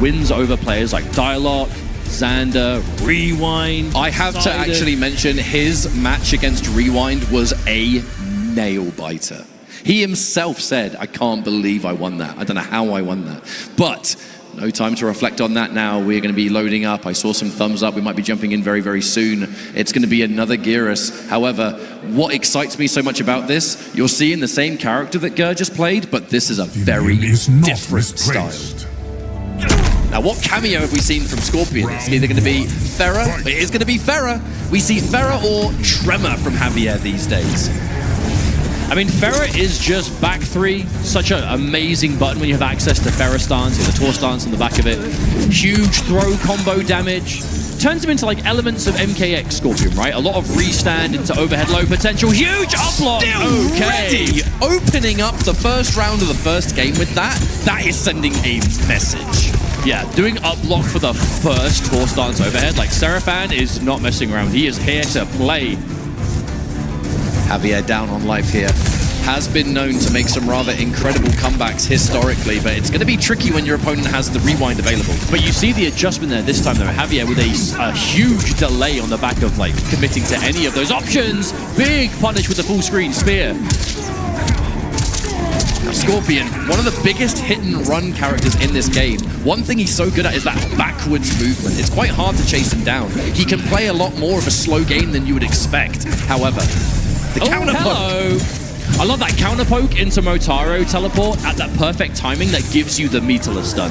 wins over players like Dialogue, Xander, Rewind. I have to actually mention his match against Rewind was a nail-biter. He himself said, I can't believe I won that. I don't know how I won that. But no time to reflect on that now. We're going to be loading up. I saw some thumbs up. We might be jumping in very, very soon. It's going to be another Geras. However, what excites me so much about this, you're seeing the same character that Ger just played, but this is a very different style. Now, what cameo have we seen from Scorpion? It's either going to be Pharah, it is going to be Pharah. We see Pharah or Tremor from Javier these days. I mean, Pharah is just back 3. Such an amazing button when you have access to Pharah stance, or the Tor stance on the back of it. Huge throw combo damage. Turns him into like elements of MKX Scorpion, right? A lot of restand into overhead low potential. Huge uplock! Okay, opening up the first round of the first game with that, that is sending a message. Yeah, doing uplock for the first Tor stance overhead, like Sarapan is not messing around. He is here to play. Javier down on life here. Has been known to make some rather incredible comebacks historically, but it's going to be tricky when your opponent has the Rewind available. But you see the adjustment there this time though. Javier with a huge delay on the back of like committing to any of those options. Big punish with the full screen spear. Now Scorpion, one of the biggest hit and run characters in this game. One thing he's so good at is that backwards movement. It's quite hard to chase him down. He can play a lot more of a slow game than you would expect. However, the counter poke. I love that counter poke into Motaro teleport at that perfect timing that gives you the meterless stun.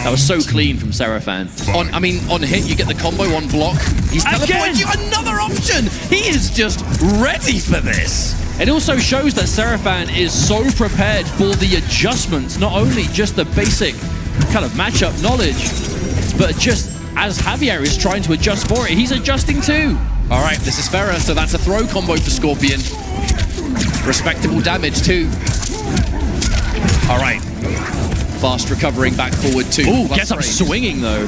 That was so clean from Serafan. On hit, you get the combo on block. He's teleported you another option. He is just ready for this. It also shows that Serafan is so prepared for the adjustments, not only just the basic kind of matchup knowledge, but just as Javier is trying to adjust for it, he's adjusting too. All right, this is Pharah, so that's a throw combo for Scorpion. Respectable damage too. All right. Fast recovering back forward too. Ooh, gets up swinging though.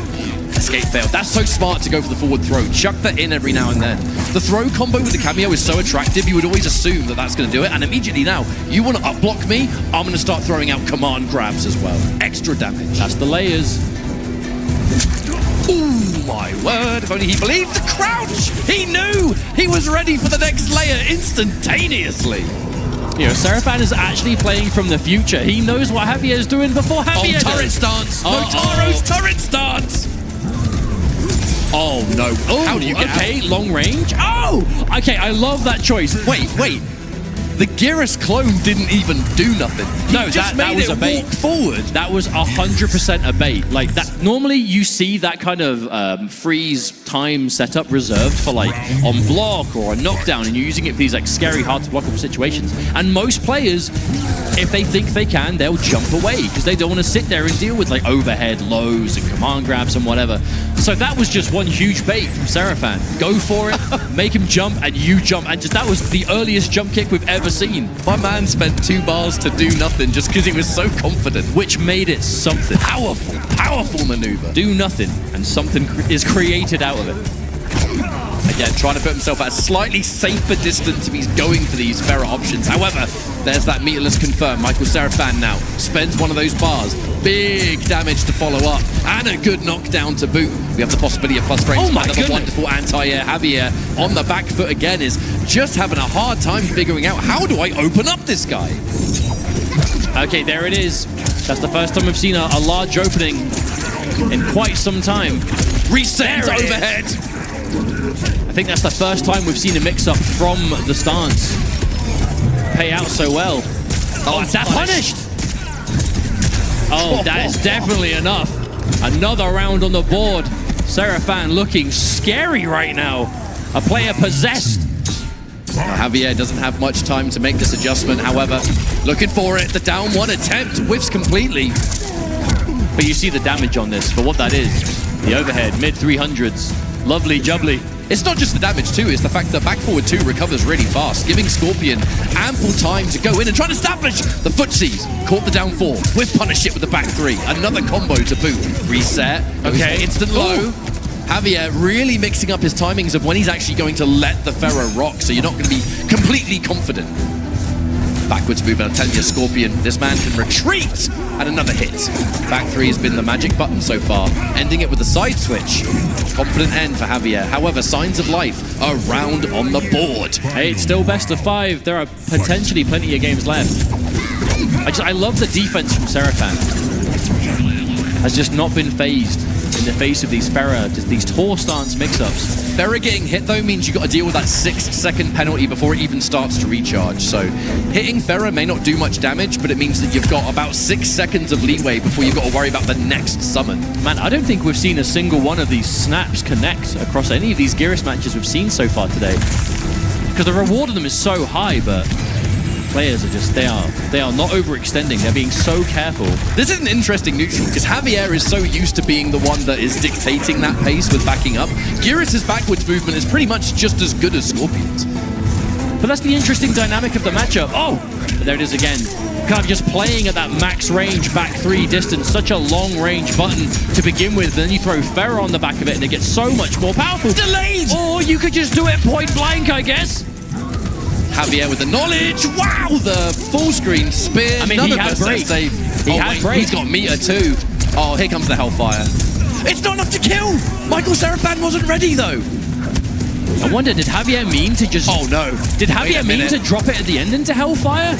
Escape failed. That's so smart to go for the forward throw. Chuck that in every now and then. The throw combo with the cameo is so attractive, you would always assume that that's going to do it. And immediately now, you want to up-block me, I'm going to start throwing out command grabs as well. Extra damage. That's the layers. Ooh, my word. If only he believed the crouch. He knew he was ready for the next layer instantaneously. You know, Sarapan is actually playing from the future. He knows what Javier is doing before Javier turret stance. Motaro's turret stance. Oh, no. Oh, how do you get out? Long range. Oh, okay, I love that choice. Wait. The Geras clone didn't even do nothing. No, that was a bait. Walk forward. That was 100% a bait. Like that. Normally, you see that kind of freeze time setup reserved for like on block or a knockdown, and you're using it for these like scary, hard to blockable situations. And most players, if they think they can, they'll jump away because they don't want to sit there and deal with like overhead lows and command grabs and whatever. So that was just one huge bait from Serafan. Go for it, make him jump, and you jump, and just that was the earliest jump kick we've ever seen. My man spent 2 bars to do nothing just because he was so confident, which made it something. Powerful maneuver. Do nothing, and something is created out of it. Again, trying to put himself at a slightly safer distance if he's going for these Pharah options. However, there's that meterless confirm. MichaelCeraFan now spends one of those bars. Big damage to follow up, and a good knockdown to boot. We have the possibility of plus frames. Oh my goodness. Wonderful anti-air. Javier on the back foot again is just having a hard time figuring out how do I open up this guy. Okay, there it is. That's the first time we've seen a large opening in quite some time. Reset overhead. I think that's the first time we've seen a mix-up from the stance pay out so well. Oh, is that punished? Oh, that is definitely enough. Another round on the board. Serafan looking scary right now. A player possessed. Now, Javier doesn't have much time to make this adjustment. However, looking for it. The down one attempt whiffs completely. But you see the damage on this for what that is. The overhead, mid-300s. Lovely jubbly. It's not just the damage too, it's the fact that back forward 2 recovers really fast, giving Scorpion ample time to go in and try to establish the footsies. Caught the down 4, with punish it with the back 3. Another combo to boot. Reset. Okay, instant low. Javier really mixing up his timings of when he's actually going to let the Pharah rock, so you're not going to be completely confident. Backwards movement, I'm telling you, Scorpion, this man can retreat and another hit. Back 3 has been the magic button so far, ending it with a side switch. Confident end for Javier. However, signs of life, a round on the board. Hey, it's still best of 5. There are potentially plenty of games left. I love the defense from Sarapan. Has just not been phased in the face of these Pharah, these Tor stance mix-ups. Pharah getting hit, though, means you've got to deal with that 6-second penalty before it even starts to recharge. So hitting Pharah may not do much damage, but it means that you've got about 6 seconds of leeway before you've got to worry about the next summon. Man, I don't think we've seen a single one of these snaps connect across any of these Geras matches we've seen so far today. Because the reward of them is so high, but players are just, they are not overextending. They're being so careful. This is an interesting neutral, because Javier is so used to being the one that is dictating that pace with backing up. Geras' backwards movement is pretty much just as good as Scorpion's. But that's the interesting dynamic of the matchup. Oh, there it is again. Kind of just playing at that max range, back 3 distance, such a long range button to begin with. Then you throw Pharah on the back of it and it gets so much more powerful. Delayed! Or you could just do it point blank, I guess. Javier with the knowledge. Wow, the full screen spear. I mean, he had break. He's got meter too. Oh, here comes the Hellfire. It's not enough to kill. MichaelCeraFan wasn't ready though. I wonder, did Javier mean to just... Oh no. Did Javier mean to drop it at the end into Hellfire?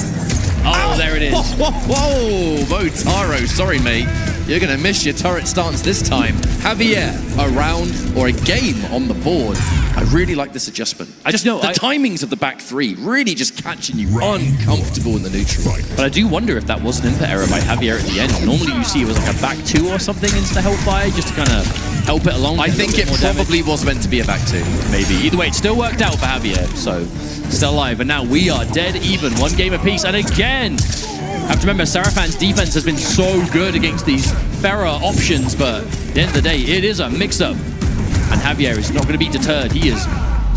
Oh, ow. There it is. Whoa, whoa, whoa. Votaro, sorry mate. You're going to miss your turret stance this time. Javier, a round or a game on the board. I really like this adjustment. The timings of the back 3 really just catching you uncomfortable in the neutral. But I do wonder if that was an input error by Javier at the end. Normally you see it was like a back 2 or something into the Hellfire just to kind of help it along. I think it probably was meant to be a back 2. Maybe. Either way, it still worked out for Javier, so still alive. And now we are dead even, 1 game apiece. And again, I have to remember, Sarapan's defense has been so good against these Pharah options, but at the end of the day, it is a mix-up. And Javier is not going to be deterred. He is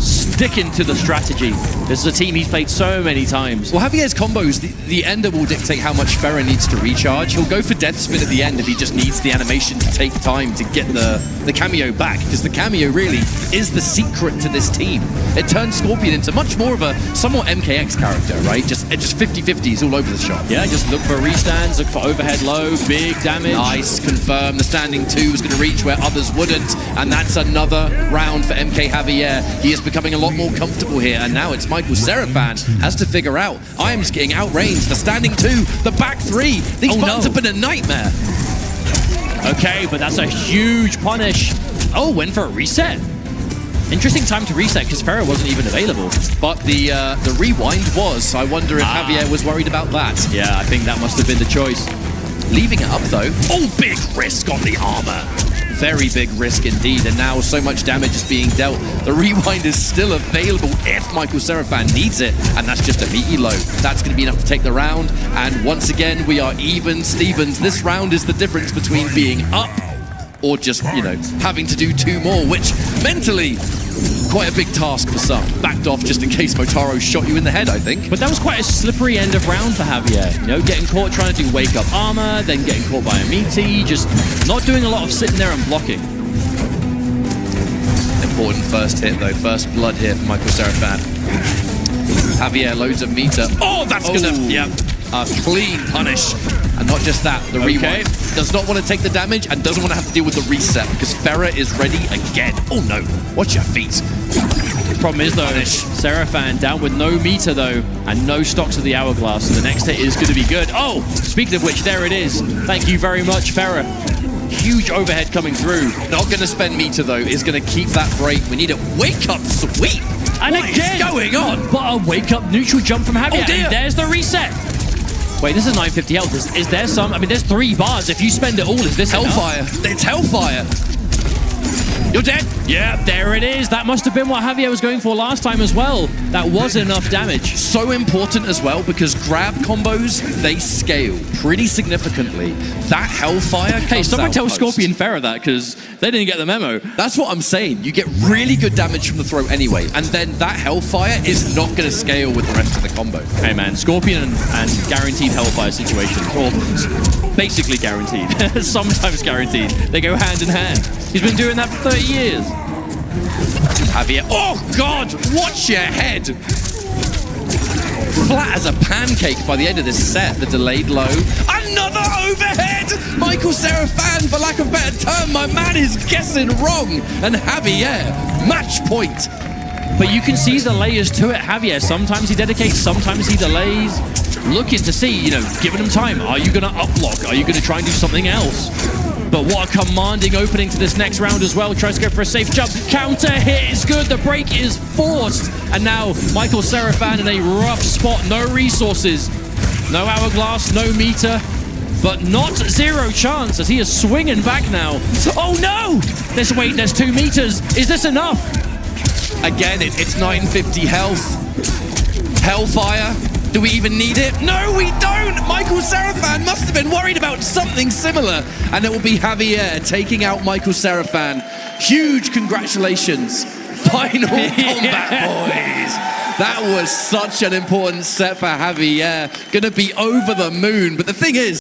sticking to the strategy. This is a team he's played so many times. Well, Javier's combos, the ender will dictate how much Pharah needs to recharge. He'll go for Death Spin at the end if he just needs the animation to take time to get the cameo back, because the cameo really is the secret to this team. It turns Scorpion into much more of a somewhat MKX character, right? Just 50-50s all over the shop. Yeah, just look for restands, look for overhead low, big damage. Nice, confirm. The standing 2 is going to reach where others wouldn't, and that's another round for MKJavier. He is becoming a lot more comfortable here, and now it's MichaelCeraFan has to figure out. I am just getting outranged. The standing 2, the back 3. These buttons have been a nightmare. Okay, but that's a huge punish. Oh, went for a reset. Interesting time to reset because Pharah wasn't even available. But the rewind was, so I wonder if Javier was worried about that. Yeah, I think that must have been the choice. Leaving it up though. Oh, big risk on the armor. Very big risk indeed, and now so much damage is being dealt. The rewind is still available if MichaelCeraFan needs it, and that's just a meaty low. That's going to be enough to take the round, and once again, we are even Stevens. This round is the difference between being up or just, you know, having to do 2 more, which mentally, quite a big task for some. Backed off just in case Motaro shot you in the head, I think. But that was quite a slippery end of round for Javier. You know, getting caught trying to do wake-up armor, then getting caught by a meaty, just not doing a lot of sitting there and blocking. Important first hit, though. First blood here for MichaelCeraFan. Javier, loads of meter. Oh, that's gonna, a clean punish. And not just that, the rewind. Does not want to take the damage and doesn't want to have to deal with the reset because Pharah is ready again. Oh no, watch your feet. The problem is though, Serafan down with no meter though, and no stocks of the hourglass. So the next hit is going to be good. Oh, speaking of which, there it is. Thank you very much, Pharah. Huge overhead coming through. Not going to spend meter though, is going to keep that break. We need a wake-up sweep. And what again, is going on? But a wake-up neutral jump from Javier. Oh dear. And there's the reset. Wait, this is 950 health. Is there some? I mean, there's 3 bars. If you spend it all, is this Hellfire? enough? It's Hellfire. You're dead. Yeah, there it is. That must have been what Javier was going for last time as well. That was enough damage. So important as well because grab combos, they scale pretty significantly. That Hellfire comes Hey, someone out tell post. Scorpion Pharah that because they didn't get the memo. That's what I'm saying. You get really good damage from the throw anyway, and then that Hellfire is not going to scale with the rest of the combo. Hey man, Scorpion and guaranteed Hellfire situation, or basically guaranteed, sometimes guaranteed. They go hand in hand. He's been doing that for 30 years. Javier, oh God, watch your head. flat as a pancake by the end of this set. The delayed low. Another overhead! MichaelCeraFan, for lack of a better term, my man is guessing wrong. And Javier, match point. But you can see the layers to it, Javier. Sometimes he dedicates, sometimes he delays. Looking to see, you know, giving him time. Are you going to up-block? Are you going to try and do something else? But what a commanding opening to this next round as well. Tries to go for a safe jump. Counter hit is good. The break is forced. And now MichaelCeraFan in a rough spot. No resources. No hourglass, no meter. But not zero chance as he is swinging back now. Oh no! There's 2 meters. Is this enough? Again, it's 950 health. Hellfire. Do we even need it? No, we don't! MichaelCeraFan must have been worried about something similar. And it will be Javier taking out MichaelCeraFan. Huge congratulations. Final combat, boys. That was such an important set for Javier. Gonna be over the moon. But the thing is,